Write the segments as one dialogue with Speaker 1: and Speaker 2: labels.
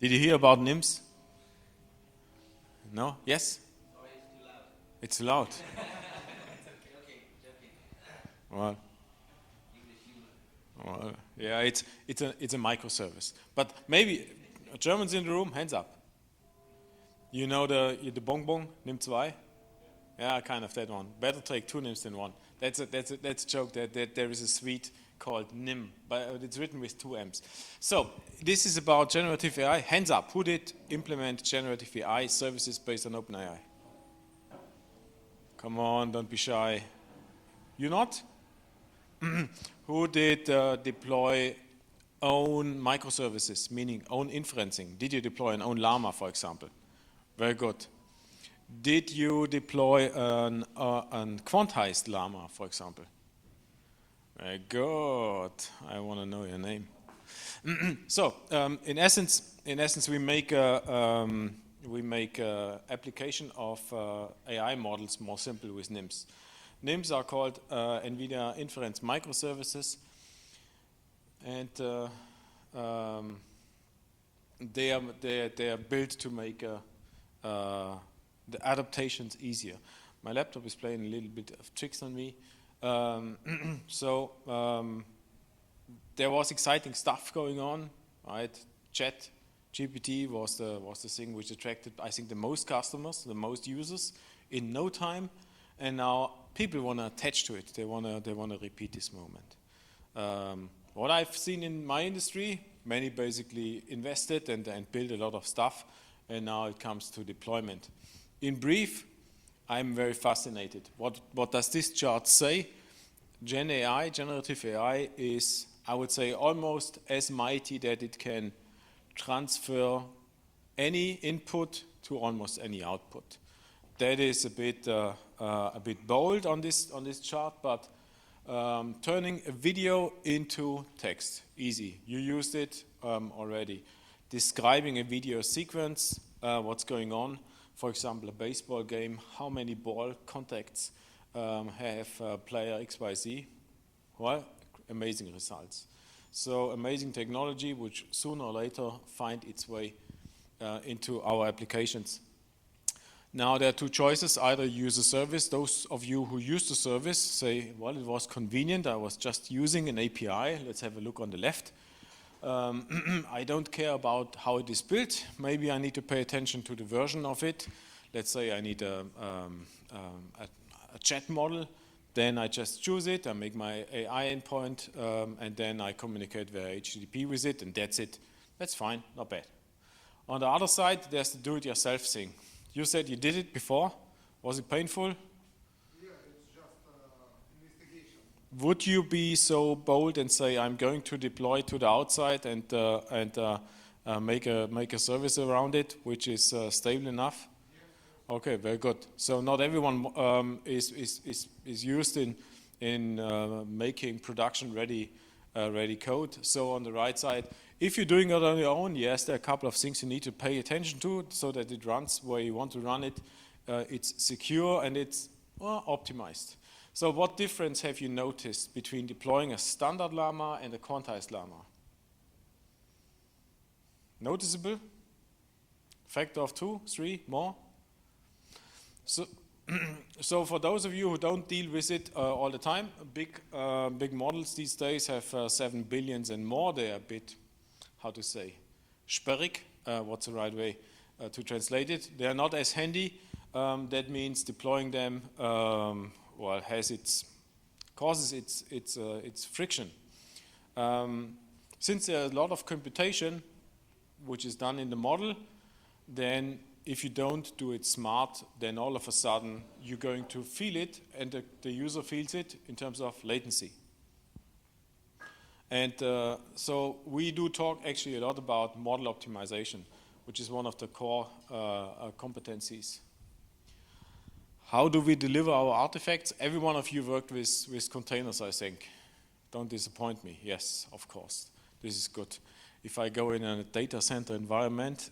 Speaker 1: Did you hear about NIMs? No? Yes?
Speaker 2: Sorry, it's too loud.
Speaker 1: It's too loud.
Speaker 2: It's okay, joking.
Speaker 1: Well,
Speaker 2: English humor.
Speaker 1: well, yeah, it's a microservice. But maybe Germans in the room, hands up. You know the bonbon NIM 2? Yeah, kind of that one. Better take 2 NIMs than 1. That's a joke that there is a suite called NIM, but it's written with 2 M's. So this is about generative AI. Hands up. Who did implement generative AI services based on OpenAI? Come on, don't be shy. You not? Who did deploy own microservices, meaning own inferencing? Did you deploy an own llama, for example? Very good. Did you deploy an quantized llama, for example? Very good. I want to know your name. So, in essence, we make application of AI models more simple with NIMs. NIMs are called NVIDIA Inference Microservices, and they are built to make the adaptations easier. My laptop is playing a little bit of tricks on me. There was exciting stuff going on, right? Chat GPT was the thing which attracted, I think, the most customers, the most users in no time, and now people want to attach to it. They want to repeat this moment. What I've seen in my industry, many basically invested and built a lot of stuff, and now it comes to deployment. In brief, I'm very fascinated. What does this chart say? Gen AI, generative AI, is, I would say, almost as mighty that it can transfer any input to almost any output. That is a bit bold on this chart, but turning a video into text, easy. You used it already. Describing a video sequence, what's going on. For example, a baseball game, how many ball contacts have player XYZ? Well, amazing results. So amazing technology which sooner or later find its way into our applications. Now there are 2 choices, either use a service. Those of you who use the service say, well, it was convenient, I was just using an API. Let's have a look on the left. I don't care about how it is built. Maybe I need to pay attention to the version of it. Let's say I need a chat model. Then I just choose it, I make my AI endpoint, and then I communicate via HTTP with it, and that's it. That's fine, not bad. On the other side, there's the do-it-yourself thing. You said you did it before. Was it painful?
Speaker 3: Yeah, it's just investigation.
Speaker 1: Would you be so bold and say, I'm going to deploy to the outside and make a service around it, which is stable enough? Yeah. Okay, very good. So not everyone is used in making production ready code. So on the right side, if you're doing it on your own, yes, there are a couple of things you need to pay attention to so that it runs where you want to run it. It's secure and it's optimized. So what difference have you noticed between deploying a standard llama and a quantized llama? Noticeable? Factor of 2, 3, more? So for those of you who don't deal with it all the time, big models these days have 7 billions and more. They are a bit, how to say, sperrig, what's the right way to translate it. They are not as handy. That means deploying them causes its friction. Since there's a lot of computation which is done in the model, then if you don't do it smart, then all of a sudden you're going to feel it, and the user feels it in terms of latency. And so we do talk actually a lot about model optimization, which is one of the core competencies. How do we deliver our artifacts? Every one of you worked with containers, I think. Don't disappoint me. Yes, of course. This is good. If I go in a data center environment,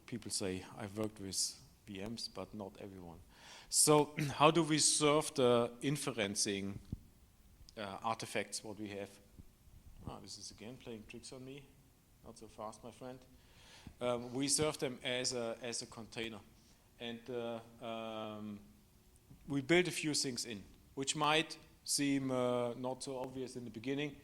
Speaker 1: people say I've worked with VMs, but not everyone. So how do we serve the inferencing artifacts what we have? This is again playing tricks on me. not so fast, my friend. We serve them as a container. And we build a few things in, which might seem not so obvious in the beginning.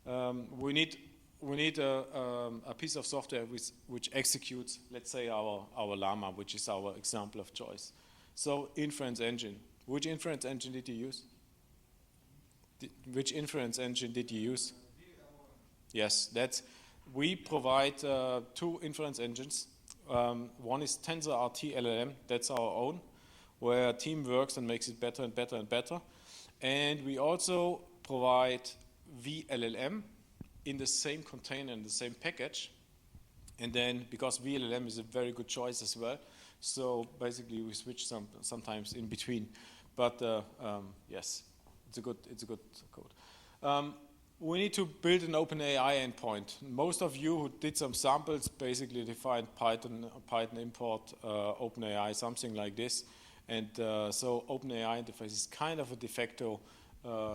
Speaker 1: We need a piece of software which executes, let's say, our Llama, which is our example of choice. So inference engine. Which inference engine did you use? Which inference engine did you use? Yes, we provide two inference engines. One is TensorRT-LLM, that's our own, where a team works and makes it better and better and better. And we also provide VLLM in the same container, in the same package. And then, because VLLM is a very good choice as well, so basically we switch sometimes in between. But yes, it's a good code. We need to build an OpenAI endpoint. Most of you who did some samples basically defined Python import OpenAI, something like this. And so OpenAI interface is kind of a de facto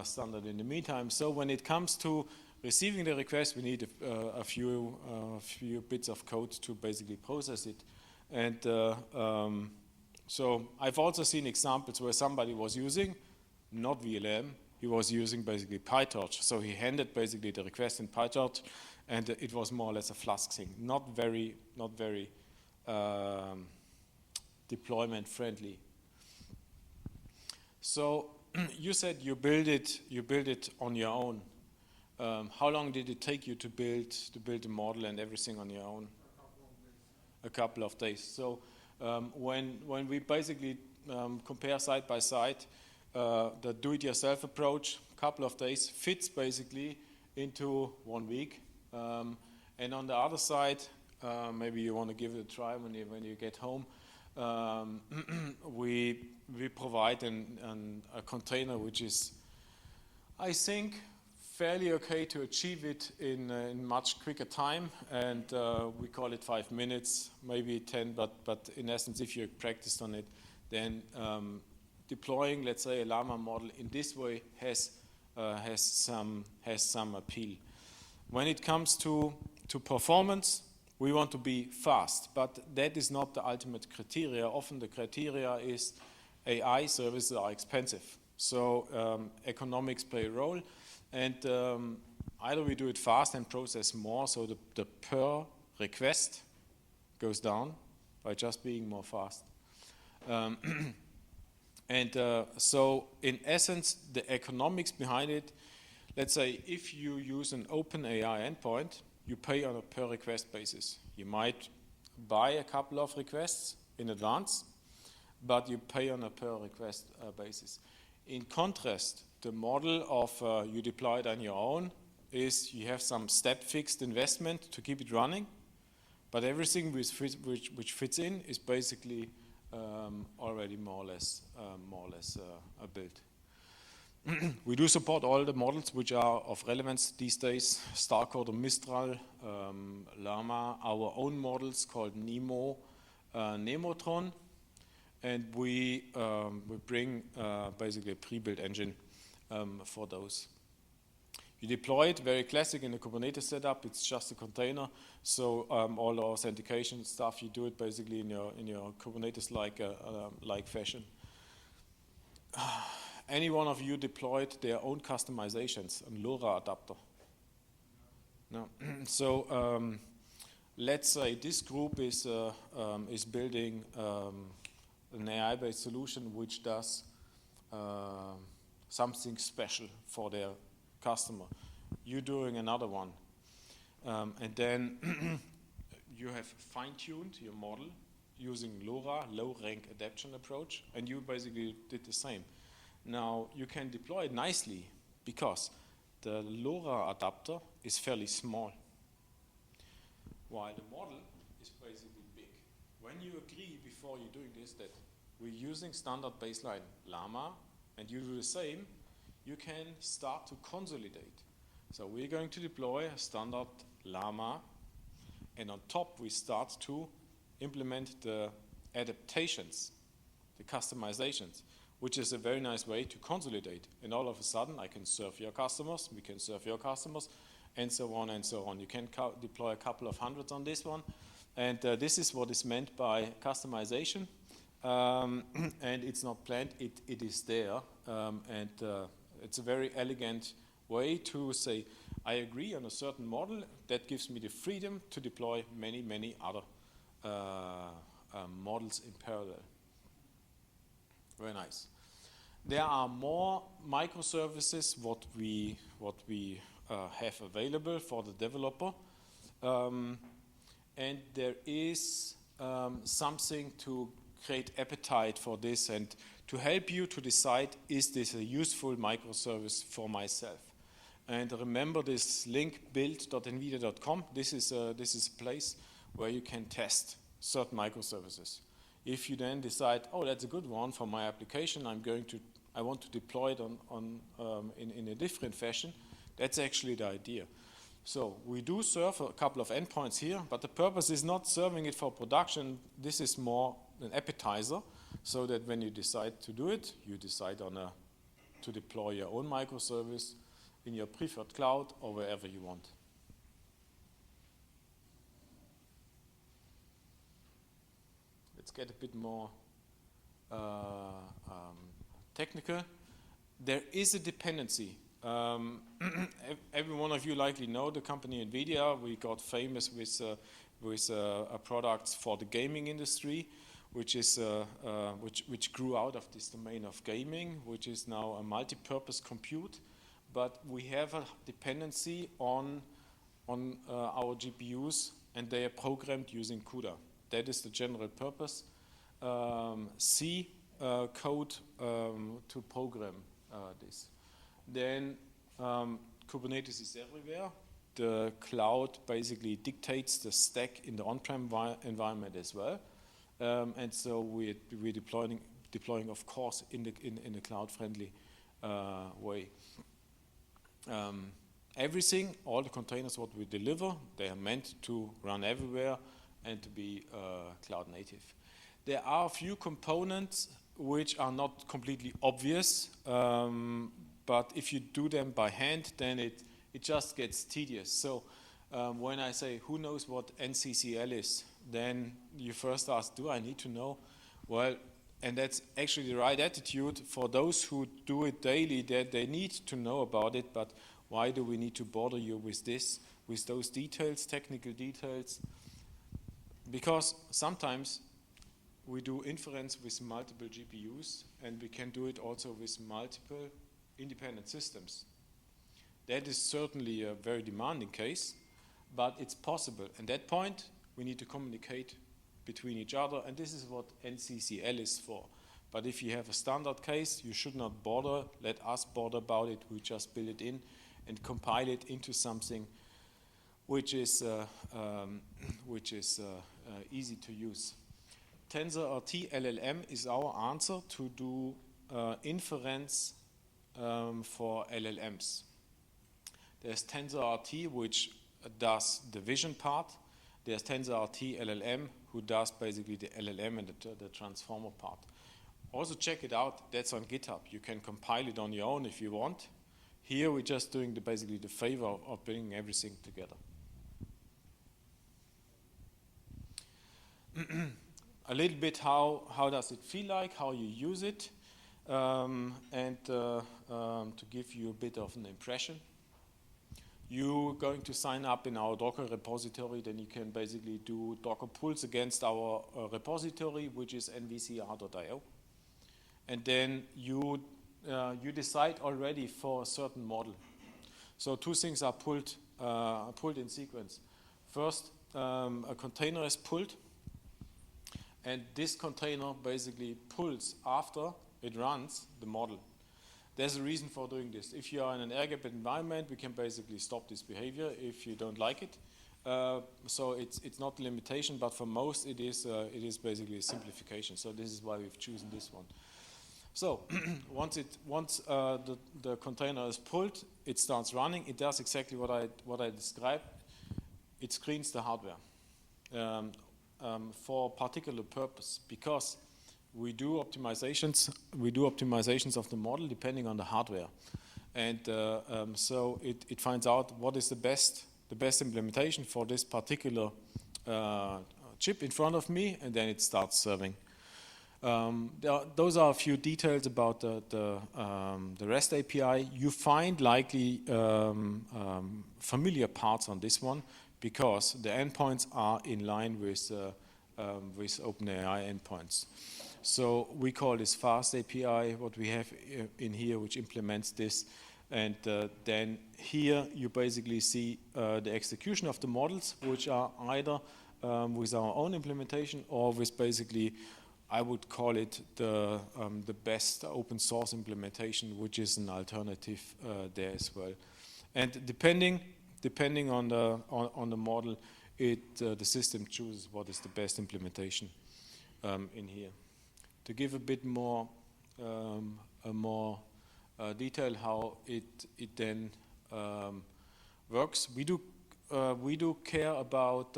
Speaker 1: standard in the meantime. So when it comes to receiving the request, we need a few bits of code to basically process it. And so I've also seen examples where somebody was using not VLM, he was using basically PyTorch. So he handed basically the request in PyTorch, and it was more or less a Flask thing, not very deployment friendly. So you said you build it on your own. How long did it take you to build the model and everything on your own? A couple of days. So when we basically compare side by side, the do-it-yourself approach, couple of days, fits basically into 1 week. And on the other side, maybe you want to give it a try when you get home. We provide a container which is, I think, fairly okay to achieve it in much quicker time, and we call it 5 minutes, maybe 10. But in essence, if you practiced on it, then deploying, let's say, a Llama model in this way has some appeal. When it comes to performance, we want to be fast, but that is not the ultimate criteria. Often the criteria is AI services are expensive, so economics play a role, and either we do it fast and process more, so the per request goes down by just being more fast. So in essence, the economics behind it, let's say if you use an OpenAI endpoint, you pay on a per request basis. You might buy a couple of requests in advance, but you pay on a per request basis. In contrast, the model of you deploy it on your own is you have some step fixed investment to keep it running, but everything which fits in is basically already more or less built. We do support all the models which are of relevance these days: Starcode or Mistral, Llama, our own models called Nemo, Nemotron, and we bring basically a pre-built engine for those. You deploy it, very classic in the Kubernetes setup. It's just a container, so all the authentication stuff, you do it basically in your Kubernetes-like fashion. Any one of you deployed their own customizations on LoRa adapter? No. So let's say this group is building an AI-based solution which does something special for their customer. You're doing another one, and then you have fine-tuned your model using LoRa, low-rank adaptation approach, and you basically did the same. Now you can deploy it nicely because the LoRa adapter is fairly small, while the model is basically big. When you agree before you're doing this that we're using standard baseline Llama and you do the same, you can start to consolidate. So we're going to deploy a standard Llama, and on top we start to implement the adaptations, the customizations, which is a very nice way to consolidate. And all of a sudden I can serve your customers, we can serve your customers, and so on and so on. You can deploy a couple of hundreds on this one. And this is what is meant by customization. And it's not planned, it is there. And it's a very elegant way to say, I agree on a certain model that gives me the freedom to deploy many, many other models in parallel. Very nice. There are more microservices what we have available for the developer. And there is something to create appetite for this and to help you to decide, is this a useful microservice for myself? And remember this link, build.nvidia.com. This is a place where you can test certain microservices. If you then decide, oh, that's a good one for my application, I want to deploy it in a different fashion, that's actually the idea. So we do serve a couple of endpoints here, but the purpose is not serving it for production. This is more an appetizer, so that when you decide to do it, you decide to deploy your own microservice in your preferred cloud or wherever you want. Let's get a bit more technical. There is a dependency. Every one of you likely know the company NVIDIA. We got famous with products for the gaming industry, which grew out of this domain of gaming, which is now a multi-purpose compute. But we have a dependency on our GPUs, and they are programmed using CUDA. That is the general purpose. C code to program this. Then Kubernetes is everywhere. The cloud basically dictates the stack in the on-prem environment as well. And so we're deploying, of course, in a cloud-friendly way. Everything, all the containers what we deliver, they are meant to run everywhere and to be cloud native. There are a few components which are not completely obvious, but if you do them by hand, then it just gets tedious. So when I say, who knows what NCCL is, then you first ask, do I need to know? Well, and that's actually the right attitude for those who do it daily, that they need to know about it, but why do we need to bother you with this, with those details, technical details? Because sometimes we do inference with multiple GPUs, and we can do it also with multiple independent systems. That is certainly a very demanding case, but it's possible. At that point, we need to communicate between each other, and this is what NCCL is for. But if you have a standard case, you should not bother, let us bother about it. We just build it in and compile it into something which is easy to use. TensorRT-LLM is our answer to do inference for LLMs. There's TensorRT, which does the vision part. There's TensorRT-LLM, who does basically the LLM and the transformer part. Also check it out, that's on GitHub. You can compile it on your own if you want. Here we're just doing basically the favor of bringing everything together. A little bit how does it feel like, how you use it, and to give you a bit of an impression. You're going to sign up in our Docker repository, then you can basically do Docker pulls against our repository, which is nvcr.io. And then you decide already for a certain model. So two things are pulled in sequence. First, a container is pulled, and this container basically pulls after it runs the model. There's a reason for doing this. If you are in an air-gapped environment, we can basically stop this behavior if you don't like it. So it's not a limitation, but for most it is basically a simplification. So this is why we've chosen this one. So once the container is pulled, it starts running. It does exactly what I described. It screens the hardware for a particular purpose, because we do optimizations of the model depending on the hardware. and so it finds out what is the best implementation for this particular chip in front of me, and then it starts serving. Those are a few details about the REST API. You find likely familiar parts on this one because the endpoints are in line with OpenAI endpoints. So we call this fast API, what we have in here, which implements this. And then here you basically see the execution of the models, which are either with our own implementation or with basically, I would call it the best open source implementation, which is an alternative there as well. And depending on the model, the system chooses what is the best implementation in here. To give a bit more detail how it then works, we do care about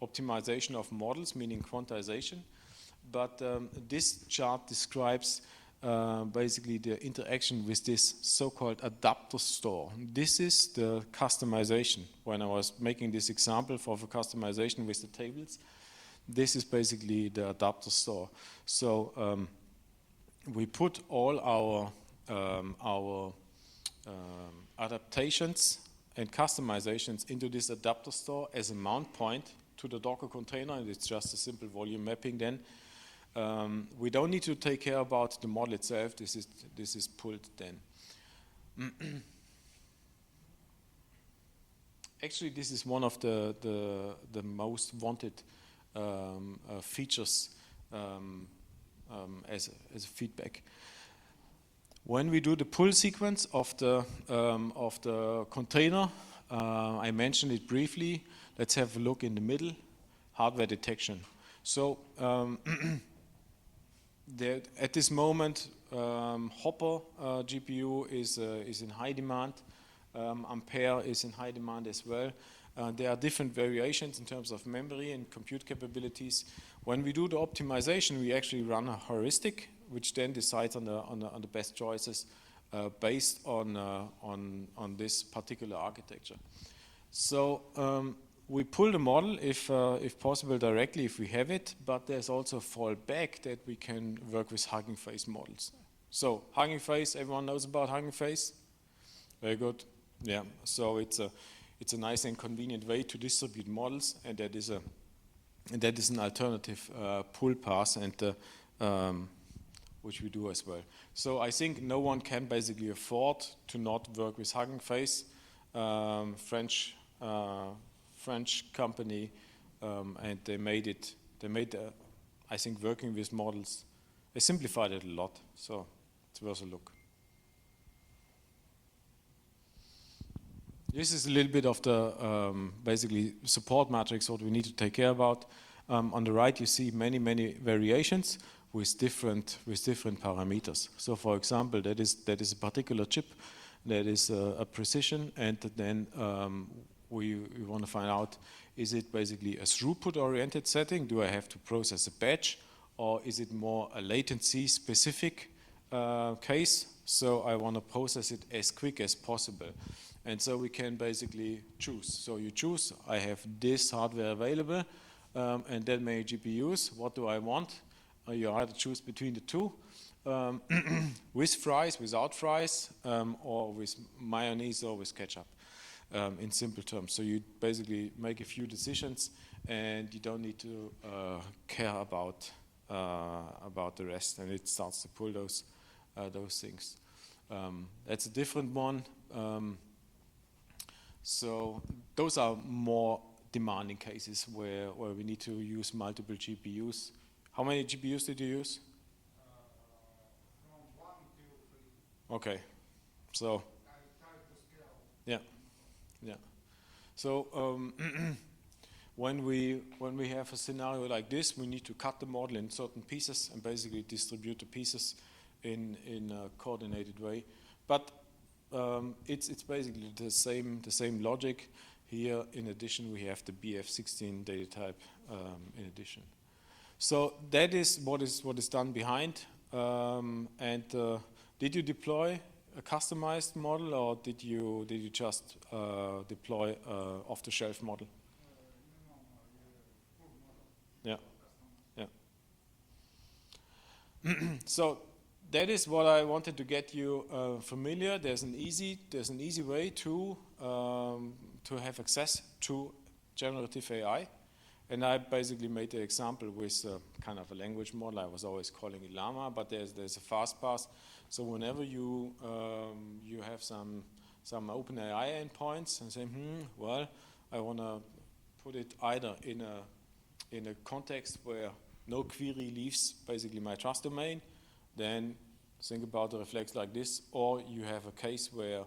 Speaker 1: optimization of models, meaning quantization, but this chart describes basically the interaction with this so-called adapter store. This is the customization. When I was making this example for the customization with the tables, this is basically the adapter store. So we put all our adaptations and customizations into this adapter store as a mount point to the Docker container, and it's just a simple volume mapping then. We don't need to take care about the model itself. This is pulled then. Actually, this is one of the most wanted features as a feedback. When we do the pull sequence of the container, I mentioned it briefly. Let's have a look in the middle, hardware detection. So at this moment, Hopper GPU is in high demand. Ampere is in high demand as well. There are different variations in terms of memory and compute capabilities. When we do the optimization, we actually run a heuristic, which then decides on the best choices based on this particular architecture. So we pull the model if possible directly if we have it, but there's also a fallback that we can work with Hugging Face models. So Hugging Face, everyone knows about Hugging Face? Very good. Yeah. So it's a nice and convenient way to distribute models, and that is an alternative pull path, and which we do as well. So I think no one can basically afford to not work with Hugging Face. French company, and they made I think working with models, they simplified it a lot. So it's worth a look. This is a little bit of the basically support matrix, what we need to take care about. On the right, you see many variations with different parameters. So, for example, that is a particular chip that is a precision, and then we want to find out, is it basically a throughput-oriented setting? Do I have to process a batch, or is it more a latency-specific case? So I want to process it as quick as possible. And so we can basically choose. So you choose, I have this hardware available, and that many GPUs. What do I want? You either choose between the two, with fries, without fries, or with mayonnaise or with ketchup, in simple terms. So you basically make a few decisions, and you don't need to care about the rest, and it starts to pull those things. That's a different one. So those are more demanding cases where we need to use multiple GPUs. How many GPUs did you use?
Speaker 3: From 1 to 3.
Speaker 1: Okay, so
Speaker 3: I tried to scale.
Speaker 1: yeah. So when we have a scenario like this, we need to cut the model in certain pieces and basically distribute the pieces in a coordinated way. But it's basically the same logic. Here, in addition, we have the BF16 data type in addition. So that is what is done behind. And did you deploy a customized model, or did you just deploy off-the-shelf model? Yeah, yeah. So that is what I wanted to get you familiar. There's an easy way to have access to generative AI, and I basically made the example with kind of a language model. I was always calling it Llama, but there's a fast pass. So whenever you have some OpenAI endpoints and say, well, I want to put it either in a context where no query leaves basically my trust domain, then think about the reflex like this, or you have a case where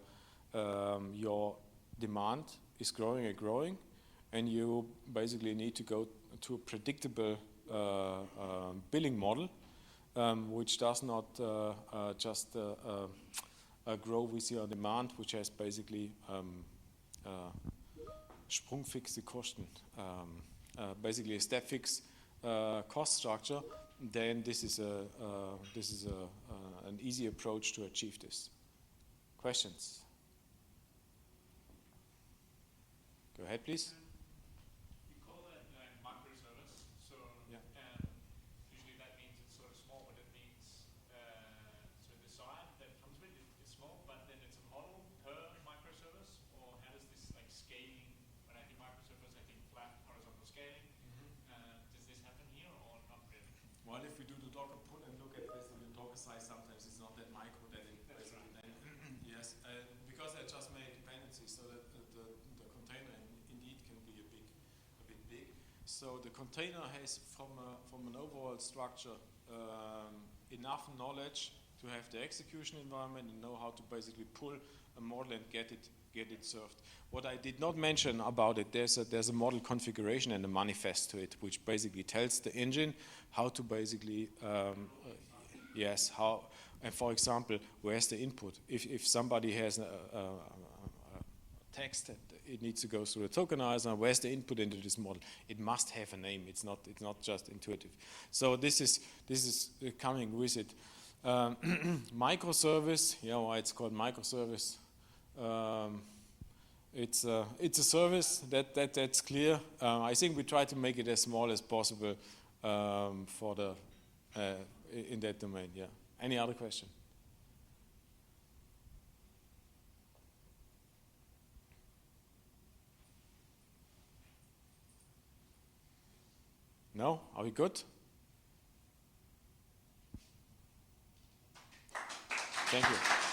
Speaker 1: your demand is growing and growing, and you basically need to go to a predictable billing model, which does not just grow with your demand, which has basically sprungfixe Kosten, basically a step fix cost structure. Then this is an easy approach to achieve this. Questions? Go ahead, please.
Speaker 4: You call that microservice, so
Speaker 1: Yeah.
Speaker 4: Usually that means it's sort of small, but it means so the size that comes with it is small, but then it's a model per microservice, or how does this like scaling? When I think microservice, I think flat horizontal scaling. Does this happen here or not really?
Speaker 1: Well, if we do the Docker put and look at this in the Docker size, sometimes it's not that micro that it basically then, yes, because I just made dependencies, so that the container indeed can be a bit big. So the container has, from an overall structure, enough knowledge to have the execution environment and know how to basically pull a model and get it served. What I did not mention about it, there's a model configuration and a manifest to it, which basically tells the engine how to basically, yes, how, and for example, where's the input? If somebody has a text, it needs to go through a tokenizer. Where's the input into this model? It must have a name. It's not just intuitive. So this is coming with it. Microservice, why it's called microservice. It's a service that's clear. I think we try to make it as small as possible for the in that domain. Yeah. Any other question? No? Are we good? Thank you.